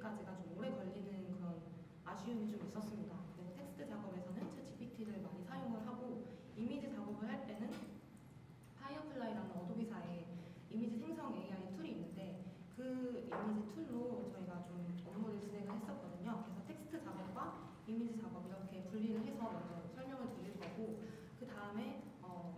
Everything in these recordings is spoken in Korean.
되기까지가 좀 오래 걸리는 그런 아쉬움이 좀 있었습니다. 그래서 텍스트 작업에서는 챗GPT를 많이 사용을 하고, 이미지 작업을 할 때는 파이어플라이라는 어도비사의 이미지 생성 AI 툴이 있는데, 그 이미지 툴로 저희가 좀 업무를 진행을 했었거든요. 그래서 텍스트 작업과 이미지 작업 이렇게 분리를 해서 먼저 설명을 드릴 거고, 그 다음에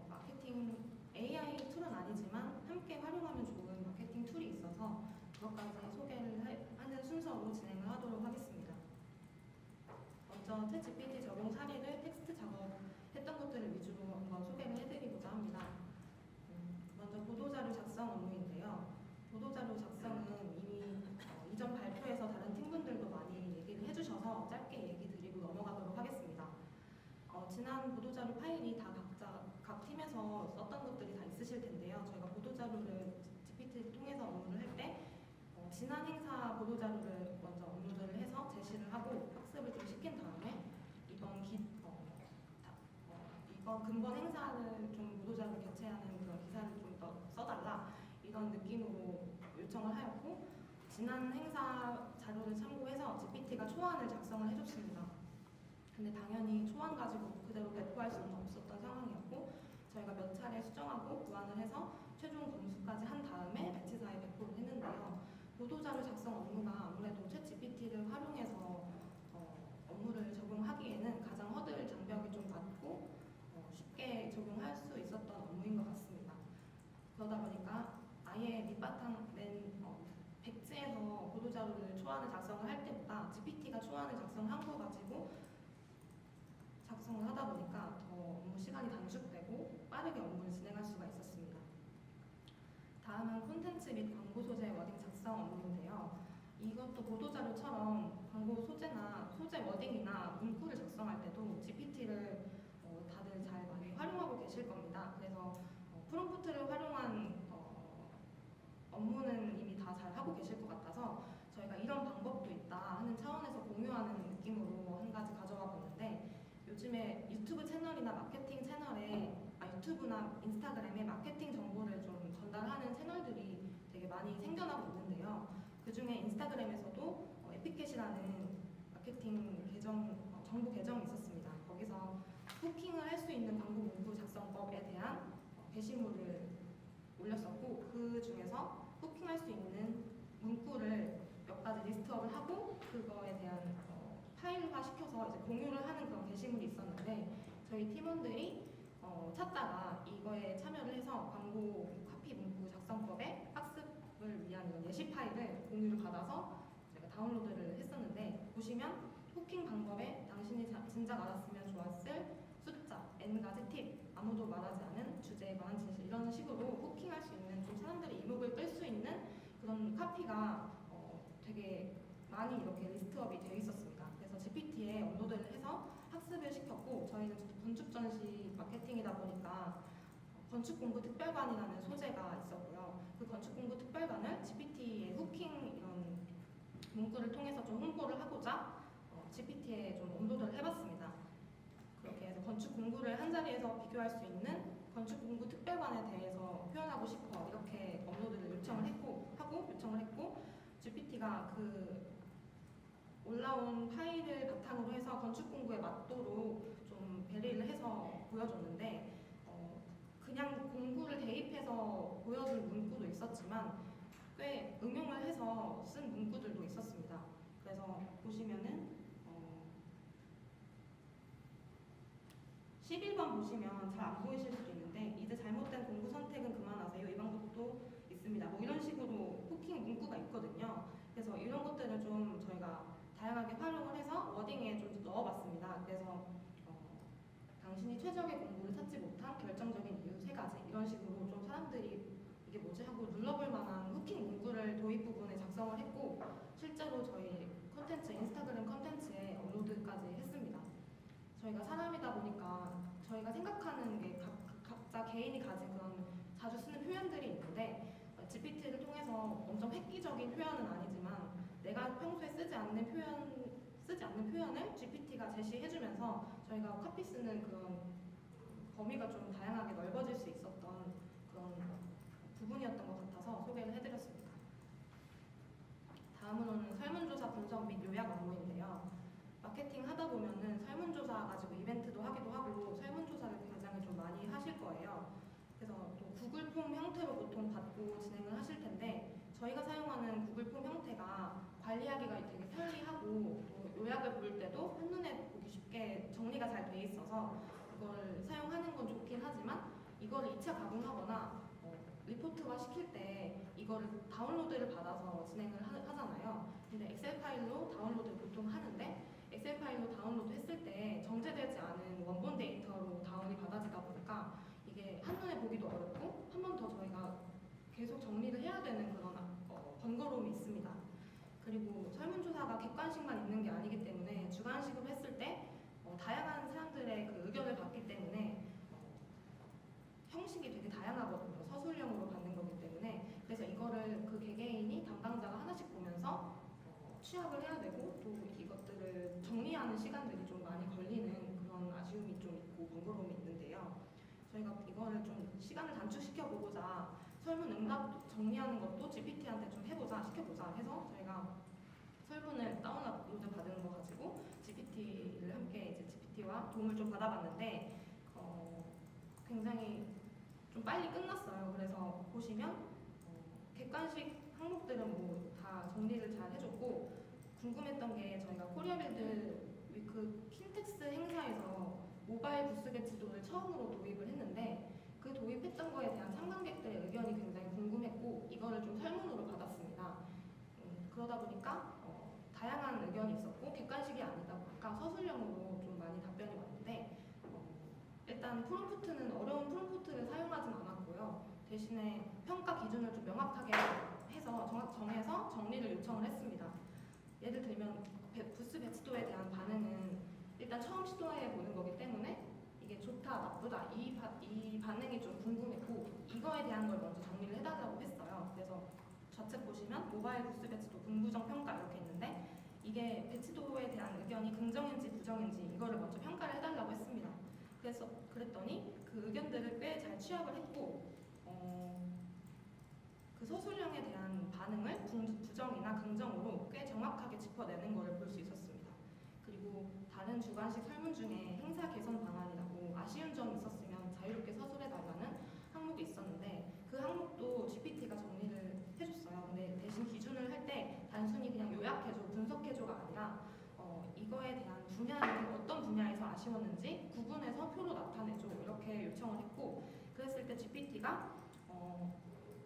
마케팅 AI 툴은 아니지만 함께 활용하면 좋은 마케팅 툴이 있어서 그것까지 소개를 하는 순서로 진행을 하도록 하겠습니다. 먼저 챗GPT 적용 사례를 텍스트 작업했던 것들을 위주로 한번 소개를 해드리고자 합니다. 먼저 보도자료 작성 업무인데요. 보도자료 작성은 이미 이전 발표에서 다른 팀분들도 많이 얘기를 해주셔서 짧게 얘기 드리고 넘어가도록 하겠습니다. 지난 보도자료 파일이 다 각자 각 팀에서 썼던 것들이 다 있으실 텐데요. 저희가 보도자료를 GPT를 통해서 업무를 할 때 지난 행사 보도자료를 먼저 업로드를 해서 제시를 하고 학습을 좀 시킨 다음에 이번 근본 행사를 좀 보도자료 개최하는 그런 기사를 좀 더 써달라 이런 느낌으로 요청을 하였고, 지난 행사 자료를 참고해서 GPT가 초안을 작성을 해줬습니다. 근데 당연히 초안 가지고 그대로 배포할 수는 없었던 상황이었고, 저희가 몇 차례 수정하고 보완을 해서 최종 검수까지 한 다음에 매체사에 배포를 했는데요. 보도자료 작성 업무가 아무래도 챗GPT를 활용해서 업무를 적용하기에는 가장 허들 장벽이 좀 낮고 쉽게 적용할 수 있었던 업무인 것 같습니다. 그러다 보니까 아예 밑바탕 낸 백지에서 보도자료를 초안을 작성을 할 때보다 GPT가 초안을 작성한 거 가지고 작성을 하다 보니까 더 업무 시간이 단축되고 빠르게 업무를 진행할 수가 있었습니다. 다음은 콘텐츠 및 광고 소재 워딩 작성 업무인데요. 이것도 보도자료처럼 광고 소재나 소재 워딩이나 문구를 작성할 때도 GPT를 다들 잘 많이 활용하고 계실 겁니다. 그래서 프롬프트를 활용한 업무는 이미 다 잘 하고 계실 것 같아서 저희가 이런 방법도 있다 하는 차원에서 공유하는 느낌으로 한 가지 가져와 봤는데, 요즘에 유튜브 채널이나 마케팅 채널에 유튜브나 인스타그램에 마케팅 정보를 좀 전달하는 채널들이 되게 많이 생겨나고 있는데요. 그 중에 인스타그램에서도 에피캣이라는 마케팅 계정, 정보 계정이 있었습니다. 거기서 후킹을 할 수 있는 광고 문구 작성법에 대한 게시물을 올렸었고, 그 중에서 후킹할 수 있는 문구를 몇 가지 리스트업을 하고 그거에 대한 파일화 시켜서 이제 공유를 하는 그런 게시물이 있었는데, 저희 팀원들이 찾다가 이거에 참여를 해서 광고 카피 문구 작성법의 학습을 위한 이런 예시 파일을 공유를 받아서 제가 다운로드를 했었는데, 보시면 후킹 방법에 당신이 진작 알았으면 좋았을 숫자, N가지 팁, 아무도 말하지 않은 주제에 관한 진실, 이런 식으로 후킹할 수 있는 좀 사람들이 이목을 끌 수 있는 그런 카피가 되게 많이 이렇게 리스트업이 되어 있었습니다. 그래서 GPT에 업로드를 해서 학습을 시켰고, 저희는 건축 전시 마케팅이다 보니까 건축 공부 특별반이라는 소재가 있었고요. 그 건축 공부 특별반을 GPT의 후킹 이런 문구를 통해서 좀 홍보를 하고자 GPT에 좀 업로드를 해봤습니다. 그렇게 해서 건축 공부를 한 자리에서 비교할 수 있는 건축 공부 특별반에 대해서 표현하고 싶어 이렇게 업로드를 요청을 했고 GPT가 그 올라온 파일을 바탕으로 해서 건축 공부에 맞도록 좀 배리를 해서 보여줬는데, 그냥 공부를 대입해서 보여준 문구도 있었지만 꽤 응용을 해서 쓴 문구들도 있었습니다. 그래서 보시면은 11번 보시면 잘 안 보이실 수도 있는데, 이제 잘못된 공부 선택은 그만하세요, 이 방법도 있습니다. 뭐 이런 식으로 후킹 문구가 있거든요. 그래서 이런 것들을 좀 저희가 다양하게 활용을 해서 워딩에 좀 넣어봤습니다. 그래서 당신이 최적의 공부를 찾지 못한 결정적인 이유 3가지, 이런 식으로 좀 사람들이 이게 뭐지 하고 눌러볼 만한 후킹 문구를 도입 부분에 작성을 했고, 실제로 저희 컨텐츠, 인스타그램 컨텐츠에 업로드까지 했습니다. 저희가 사람이다 보니까 저희가 생각하는 게 각자 개인이 가진 그런 자주 쓰는 표현들이 있는데, GPT를 통해서 엄청 획기적인 표현은 아니지만 내가 평소에 쓰지 않는 표현을 GPT가 제시해주면서 저희가 카피 쓰는 그런 범위가 좀 다양하게 넓어질 수 있었던 그런 부분이었던 것 같아서 소개를 해드렸습니다. 다음으로는 설문조사 분석 및 요약 업무인데요. 마케팅 하다 보면은 설문조사 가지고 이벤트도 하기도 하고 설문조사를 굉장히 좀 많이 하실 거예요. 그래서 또 구글 폼 형태로 보통 받고 진행을 하실 텐데 저희가 사용하는 구글 폼 형태가 관리하기가 되게 편리하고 또 요약을 볼 때도 한눈에 보기 쉽게 정리가 잘 돼 있어서 이걸 사용하는 건 좋긴 하지만 이거를 2차 가공하거나 리포트화 시킬 때 이거를 다운로드를 받아서 진행을 하잖아요. 근데 엑셀 파일로 다운로드를 보통 하는데 엑셀 파일로 다운로드 했을 때 정제되지 않은 원본 데이터로 다운이 받아지다 보니까 이게 한눈에 보기도 어렵고 한 번 더 저희가 계속 정리를 해야 되는 그런 번거로움이 있습니다. 그리고 설문조사가 객관식만 있는 게 아니기 때문에 주관식으로 했을 때 다양한 사람들의 그 의견을 받기 때문에 형식이 되게 다양하거든요. 서술형으로 받는 거기 때문에. 그래서 이거를 그 개개인이 담당자가 하나씩 보면서 취합을 해야 되고 또 이것들을 정리하는 시간들이 좀 많이 걸리는 그런 아쉬움이 좀 있고 번거로움이 있는데요. 저희가 이거를 좀 시간을 단축시켜 보고자 설문 응답 정리하는 것도 GPT한테 좀 해보자, 시켜보자 해서 저희가 설문을 다운로드 받은 거 가지고 GPT를 함께 이제 GPT와 도움을 좀 받아봤는데 굉장히 좀 빨리 끝났어요. 그래서 보시면 객관식 항목들은 뭐 다 정리를 잘 해줬고 궁금했던 게 저희가 코리아빌드 위크 킨텍스 행사에서 모바일 부스 배치도를 처음으로 도입을 했는데 그 도입했던 거에 대한 참관객들의 의견이 굉장히 궁금했고 이거를 좀 설문으로 받았습니다. 그러다 보니까 다양한 의견이 있었고 객관식이 아니다 보니까 서술형으로 좀 많이 답변이 왔는데 일단 프롬프트는 어려운 프롬프트를 사용하진 않았고요. 대신에 평가 기준을 좀 명확하게 해서 정해서 정리를 요청을 했습니다. 예를 들면 부스 배치도에 대한 반응은 일단 처음 시도해 보는 거기 때문에 이게 좋다 나쁘다 이 반응이 좀 궁금했고 이거에 대한 걸 먼저 정리를 해달라고 했어요. 그래서 좌측 보시면 모바일 부스 배치도 긍부정 평가 이렇게 있는데 이게 배치도에 대한 의견이 긍정인지 부정인지 이거를 먼저 평가를 해달라고 했습니다. 그래서 그랬더니 그 의견들을 꽤 잘 취합을 했고 그 서술형에 대한 반응을 부정이나 긍정으로 꽤 정확하게 짚어내는 것을 볼 수 있었습니다. 그리고 다른 주관식 설문 중에 행사 개선 방안이라고 아쉬운 점이 있었으면 자유롭게 서술해달라는 항목이 있었는데 그 항목도 GPT가 정리를 해줬어요. 근데 대신 기준을 할 때 단순히 그냥 요약해줘, 분석해줘가 아니라 이거에 대한 분야는 어떤 분야에서 아쉬웠는지 구분해서 표로 나타내줘 이렇게 요청을 했고 그랬을 때 GPT가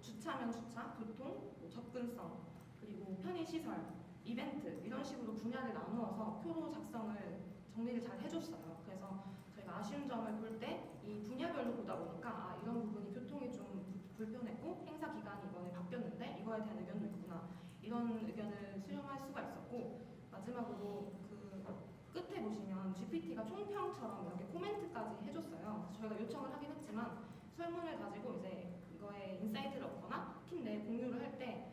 주차면 주차, 교통, 접근성, 그리고 편의시설, 이벤트 이런 식으로 분야를 나누어서 표로 작성을 정리를 잘 해줬어요. 그래서 저희가 아쉬운 점을 볼 때 이 분야별로 보다 보니까 이런 부분이 교통이 좀 불편했고 행사 기간이 이번에 바뀌었는데 이거에 대한 의견도 있구나 이런 의견을 수렴할 수가 있었고 마지막으로 그 끝에 보시면 GPT가 총평처럼 이렇게 코멘트까지 해줬어요. 저희가 요청을 하긴 했지만 설문을 가지고 이제 이거에 인사이트를 얻거나 팀 내 공유를 할 때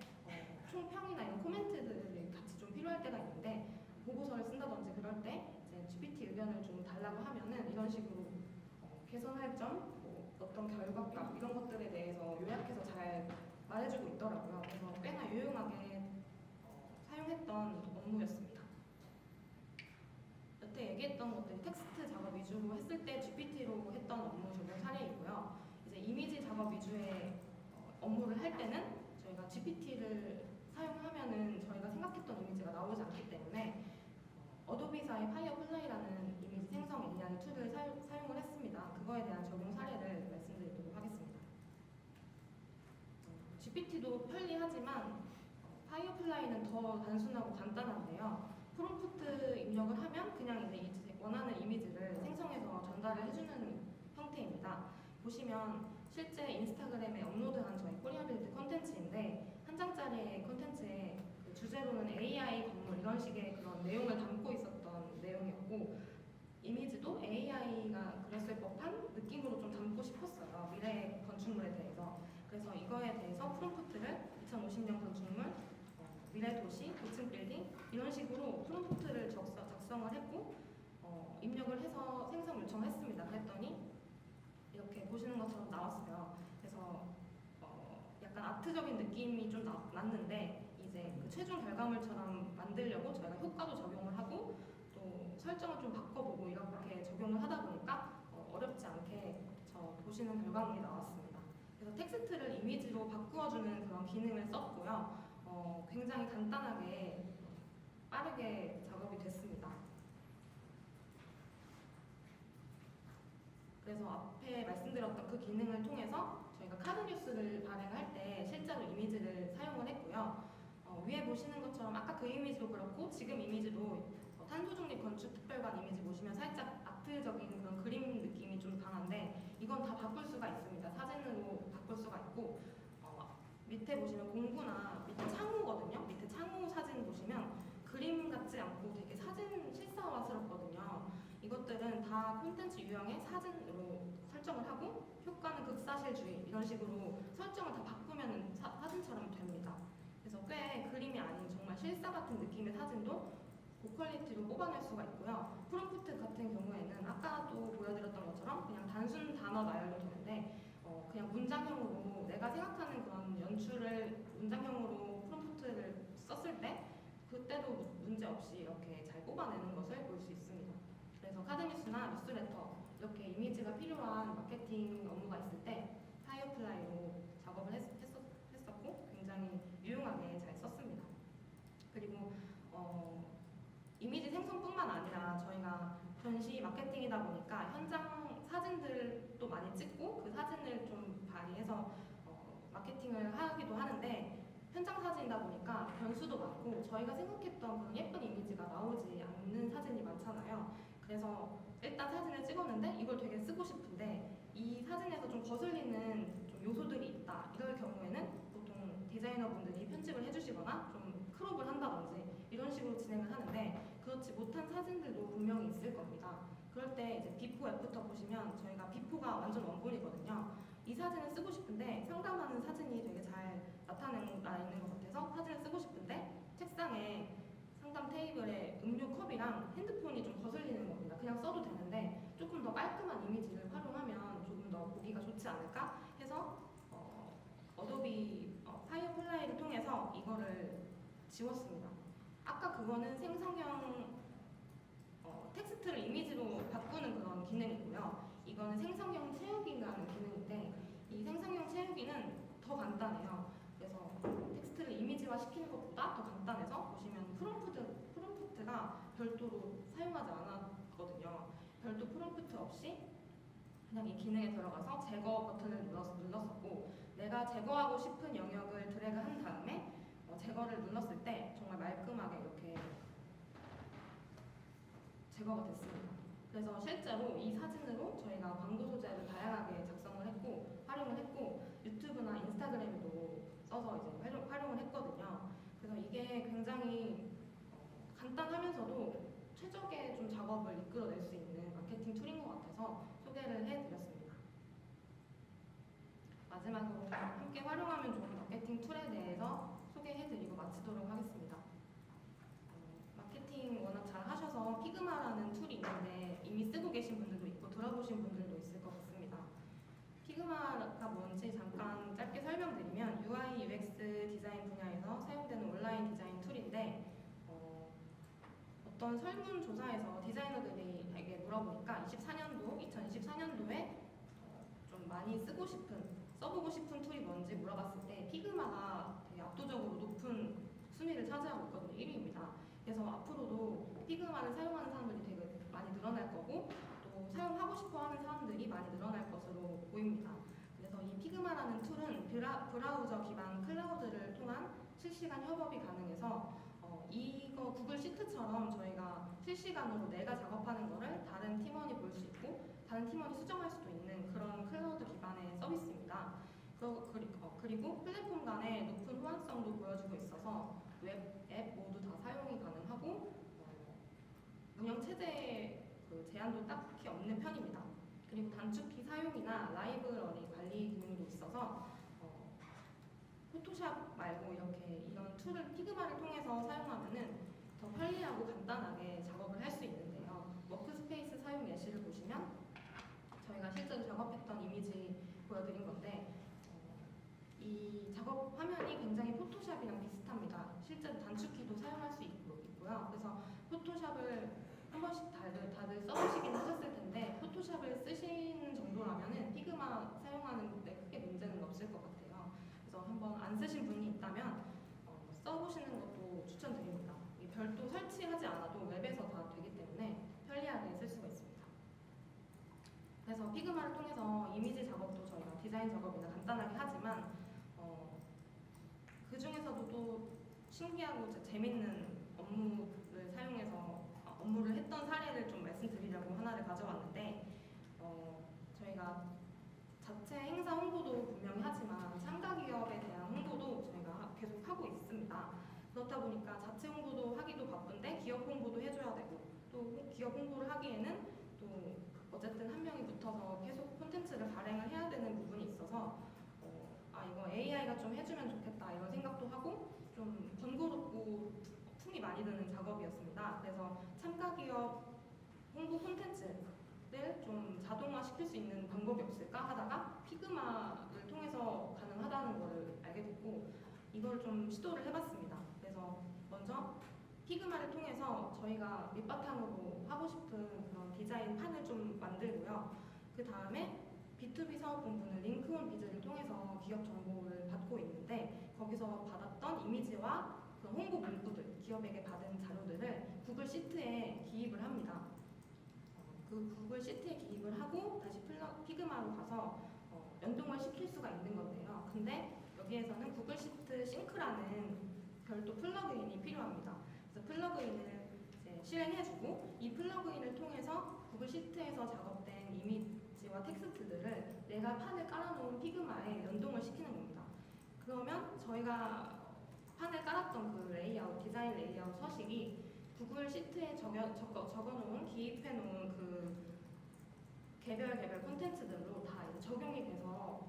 총평이나 이런 코멘트들이 같이 좀 필요할 때가 있는데 보고서를 쓴다든지 그럴 때 이제 GPT 의견을 좀 달라고 하면은 이런 식으로 개선할 점, 뭐 어떤 결과값 이런 것들에 대해서 요약해서 잘 말해주고 있더라고요. 그래서 꽤나 유용하게 사용했던 업무였습니다. 여태 얘기했던 것들이 텍스트 작업 위주로 했을 때 GPT로 했던 업무 적용 사례이고요. 이제 이미지 작업 위주의 업무를 할 때는 저희가 GPT를 사용하면은 저희가 생각했던 이미지가 나오지 않기 때문에 어도비사의 파이어플라이라는 이미지 생성 AI 툴을 사용을 했습니다. 그거에 대한 적용 사례를 말씀드리도록 하겠습니다. GPT도 편리하지만 파이어플라이는 더 단순하고 간단한데요. 프롬프트 입력을 하면 그냥 이제 원하는 이미지를 생성해서 전달을 해주는 형태입니다. 보시면 실제 인스타그램에 업로드한 저희 코리아빌드 콘텐츠인데 한 장짜리 콘텐츠에 주제로는 AI 건물 이런 식의 그런 내용을 담고 있었던 내용이었고 이미지도 AI가 그렸을 법한 느낌으로 좀 담고 싶었어요. 미래 건축물에 대해서. 그래서 이거에 대해서 프롬프트를 2050년 건축물, 미래 도시, 고층 빌딩 이런 식으로 프롬프트를 작성을 했고 입력을 해서 생성 요청했습니다. 그랬더니 이렇게 보시는 것처럼 나왔어요. 그래서 약간 아트적인 느낌이 좀 났는데 이제 이제 그 최종 결과물처럼 만들려고 저희가 효과도 적용을 하고 또 설정을 좀 바꿔보고 이렇게 적용을 하다 보니까 어렵지 않게 보시는 결과물이 나왔습니다. 그래서 텍스트를 이미지로 바꾸어주는 그런 기능을 썼고요. 굉장히 간단하게 빠르게 작업이 됐습니다. 그래서 앞에 말씀드렸던 그 기능을 통해서 저희가 카드뉴스를 발행할 때 실제로 이미지를 사용을 했고요. 위에 보시는 것처럼 아까 그 이미지도 그렇고 지금 이미지도 탄소중립 건축특별관 이미지 보시면 살짝 아트적인 그런 그림 느낌이 좀 강한데 이건 다 바꿀 수가 있습니다. 사진으로 바꿀 수가 있고 밑에 보시면 공구나 밑에 창호거든요. 밑에 창호 사진 보시면 그림 같지 않고 되게 사진 실사화스럽거든요. 이것들은 다 콘텐츠 유형의 사진으로 설정을 하고 효과는 극사실주의 이런 식으로 설정을 다 바꾸면 사진처럼 됩니다. 그래서 꽤 그림이 아닌 정말 실사 같은 느낌의 사진도 고퀄리티로 뽑아낼 수가 있고요. 프롬프트 같은 경우에는 아까도 보여드렸던 것처럼 그냥 단순 단어 나열도 되는데 그냥 문장형으로 내가 생각하는 그런 연출을 문장형으로 프롬프트를 썼을 때 그때도 문제 없이 이렇게 잘 뽑아내는 것을 볼 수 있습니다. 그래서 카드뉴스나 뉴스레터 이렇게 이미지가 필요한 마케팅 업무가 있을 때 파이어플라이로 작업을 했었고 굉장히 유용하게 잘 썼습니다. 그리고 이미지 생성뿐만 아니라 저희가 전시 마케팅이다 보니까 현장 사진들도 많이 찍고 그 사진을 좀 발휘해서 마케팅을 하기도 하는데 현장 사진이다 보니까 변수도 많고 저희가 생각했던 그런 예쁜 이미지가 나오지 않는 사진이 많잖아요. 그래서 일단 사진을 찍었는데 이걸 되게 쓰고 싶은데 이 사진에서 좀 거슬리는 좀 요소들이 있다. 이럴 경우에는 보통 디자이너분들이 편집을 해주시거나 좀 크롭을 한다든지 이런 식으로 진행을 하는데 그렇지 못한 사진들도 분명히 있을 겁니다. 그럴 때 이제 비포 애프터 보시면 저희가 비포가 완전 원본이거든요. 이 사진을 쓰고 싶은데 상담하는 사진이 되게 잘 나타나 있는 것 같아서 사진을 쓰고 싶은데 책상에 상담 테이블에 음료 컵이랑 핸드폰이 좀 거슬리는 겁니다. 그냥 써도 되는데 조금 더 깔끔한 이미지를 활용하면 조금 더 보기가 좋지 않을까 해서 어도비 파이어플라이를 통해서 이거를 지웠습니다. 아까 그거는 생성형 텍스트를 이미지로 바꾸는 그런 기능이고요. 이거는 생성형 채우기라는 기능인데 이 생성형 채우기는 더 간단해요. 그래서 텍스트를 이미지화 시키는 것보다 더 간단해서 보시면 프롬프트가 별도로 사용하지 않았거든요. 별도 프롬프트 없이 그냥 이 기능에 들어가서 제거 버튼을 눌렀었고 내가 제거하고 싶은 영역을 드래그한 다음에 제거를 눌렀을 때 정말 말끔하게 이렇게 제거가 됐습니다. 그래서 실제로 이 사진으로 저희가 광고 소재를 다양하게 작성을 했고 활용을 했고 유튜브나 인스타그램에도 써서 이제 활용을 했거든요. 그래서 이게 굉장히 간단하면서도 최적의 좀 작업을 이끌어낼 수 있는 마케팅 툴인 것 같아서 소개를 해드렸습니다. 마지막으로 함께 활용하면 좋은 마케팅 툴에 대해서 소개해드리고 마치도록 하겠습니다. 마케팅 워낙 잘 하셔서 피그마라는 툴이 있는데 이미 쓰고 계신 분들도 있고 들어보신 분들도 있을 것 같습니다. 피그마가 뭔지 잠깐 짧게 설명드리면 UI, UX 디자인 분야에서 사용되는 온라인 디자인 툴인데 어떤 설문조사에서 디자이너들에게 물어보니까 2024년도에 좀 많이 써보고 싶은 툴이 뭔지 물어봤을 때 피그마가 되게 압도적으로 높은 순위를 차지하고 있거든요. 1위입니다. 그래서 앞으로도 피그마를 사용하는 사람들이 되게 많이 늘어날 거고 또 사용하고 싶어하는 사람들이 많이 늘어날 것으로 보입니다. 그래서 이 피그마라는 툴은 브라우저 기반 클라우드를 통한 실시간 협업이 가능해서 이거 구글 시트처럼 저희가 실시간으로 내가 작업하는 거를 다른 팀원이 볼 수 있고 다른 팀원이 수정할 수도 있는 그런 클라우드 기반의 서비스입니다. 그리고 플랫폼 간의 높은 호환성도 보여주고 있어서 웹, 앱 모두 다 사용이 가능하고 운영체제 제한도 딱히 없는 편입니다. 그리고 단축키 사용이나 라이브러리 관리 기능도 있어서 포토샵 말고 이런 툴을 피그마를 통해서 사용하면은 더 편리하고 간단하게 작업을 할 수 있는데요. 워크스페이스 사용 예시를 보시면 저희가 실제로 작업했던 이미지 보여드린 건데 이 작업 화면이 굉장히 포토샵이랑 비슷합니다. 포토샵을 한 번씩 다들 써보시긴 하셨을 텐데 포토샵을 쓰시는 정도라면은 피그마 사용하는 데 크게 문제는 없을 것 같아요. 그래서 한번 안 쓰신 분이 있다면 써보시는 것도 추천드립니다. 이게 별도 설치하지 않아도 웹에서 다 되기 때문에 편리하게 쓸 수가 있습니다. 그래서 피그마를 통해서 이미지 작업도 저희가 디자인 작업이나 간단하게 하지만 그 중에서도 또 신기하고 재밌는 업무를 사용해서 업무를 했던 사례를 좀 말씀드리려고 하나를 가져왔는데 저희가 자체 행사 홍보도 분명히 하지만 참가 기업에 대한 홍보도 저희가 계속 하고 있습니다. 그렇다 보니까 자체 홍보도 하기도 바쁜데 기업 홍보도 해줘야 되고 또 기업 홍보를 하기에는 또 어쨌든 한 명이 붙어서 계속 콘텐츠를 발행을 해야 되는 부분이 있어서 이거 AI가 좀 해주면 좋겠다 이런 생각도 하고 좀 번거롭고 품이 많이 드는 작업이었습니다. 그래서 참가 기업 홍보 콘텐츠를 좀 자동화 시킬 수 있는 방법이 없을까 하다가 피그마를 통해서 가능하다는 것을 알게 됐고 이걸 좀 시도를 해봤습니다. 그래서 먼저 피그마를 통해서 저희가 밑바탕으로 하고 싶은 그런 디자인 판을 좀 만들고요. 그 다음에 B2B 사업본부는 링크온 비즈를 통해서 기업 정보를 받고 있는데 거기서 받았던 이미지와 그 홍보 문구들, 기업에게 받은 자료들을 구글 시트에 기입을 합니다. 그 구글 시트에 기입을 하고 다시 피그마로 가서 연동을 시킬 수가 있는 건데요. 근데 여기에서는 구글 시트 싱크라는 별도 플러그인이 필요합니다. 그래서 플러그인을 이제 실행해주고 이 플러그인을 통해서 구글 시트에서 작업된 이미지와 텍스트들을 내가 판을 깔아놓은 피그마에 연동을 시키는 겁니다. 그러면 저희가 판을 깔았던 그 레이아웃, 디자인 레이아웃 서식이 구글 시트에 적어놓은, 기입해놓은 그 개별 콘텐츠들로 다 이제 적용이 돼서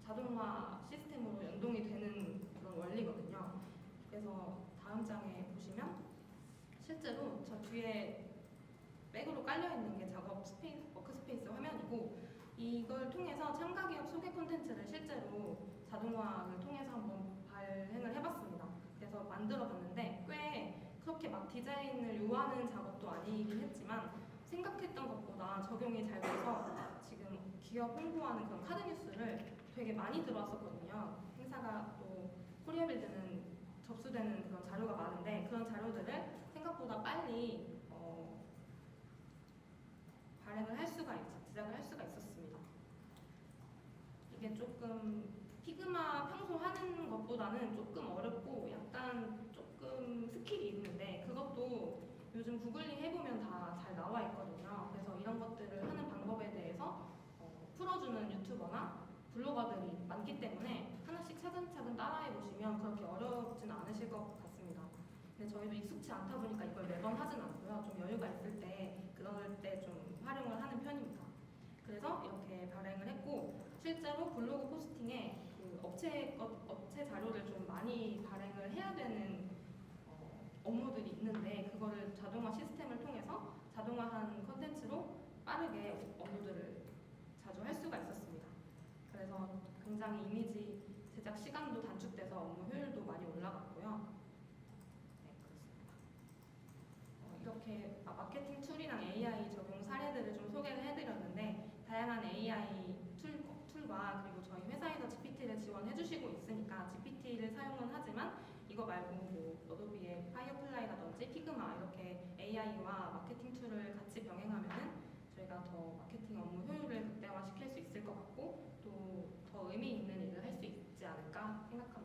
자동화 시스템으로 연동이 되는 그런 원리거든요. 그래서 다음 장에 보시면 실제로 저 뒤에 백으로 깔려있는 게 작업 워크스페이스 화면이고 이걸 통해서 참가기업 소개 콘텐츠를 실제로 자동화를 통해서 한번 발행을 해봤습니다. 그래서 만들어봤는데 꽤 그렇게 막 디자인을 요하는 작업도 아니긴 했지만 생각했던 것보다 적용이 잘 돼서 지금 기업 홍보하는 그런 카드 뉴스를 되게 많이 들어왔었거든요. 행사가 또 코리아빌드는 접수되는 그런 자료가 많은데 그런 자료들을 생각보다 빨리 발행을 할 수가 제작을 할 수가 있었습니다. 이게 조금 피그마 평소 하는 것보다는 조금 어렵고 약간 조금 스킬이 있는데 그것도 요즘 구글링 해보면 다 잘 나와 있거든요. 그래서 이런 것들을 하는 방법에 대해서 풀어주는 유튜버나 블로거들이 많기 때문에 하나씩 차근차근 따라해 보시면 그렇게 어렵진 않으실 것 같습니다. 근데 저희도 익숙치 않다 보니까 이걸 매번 하진 않고요. 좀 여유가 있을 때 그럴 때 좀 활용을 하는 편입니다. 그래서 이렇게 발행을 했고 실제로 블로그 포스팅에 그 업체 자료를 좀 많이 발행을 해야 되는 업무들이 있는데 그거를 자동화 시스템을 통해서 자동화한 콘텐츠로 빠르게 업무들을 자주 할 수가 있었습니다. 그래서 굉장히 이미지 제작 시간도 단축돼서 업무 효율도 많이 올라갔고요. 네, 그렇습니다. 이렇게 마케팅 툴이랑 AI 적용 사례들을 좀 소개를 해드렸는데 다양한 AI 툴과 그리고 저희 회사에서 GPT를 지원해주시고 있으니까 GPT를 사용은 하지만 이거 말고 뭐 어도비의 파이어플라이라든지 피그마 이렇게 AI와 마케팅 툴을 같이 병행하면은 저희가 더 마케팅 업무 효율을 극대화시킬 수 있을 것 같고 또 더 의미 있는 일을 할 수 있지 않을까 생각합니다.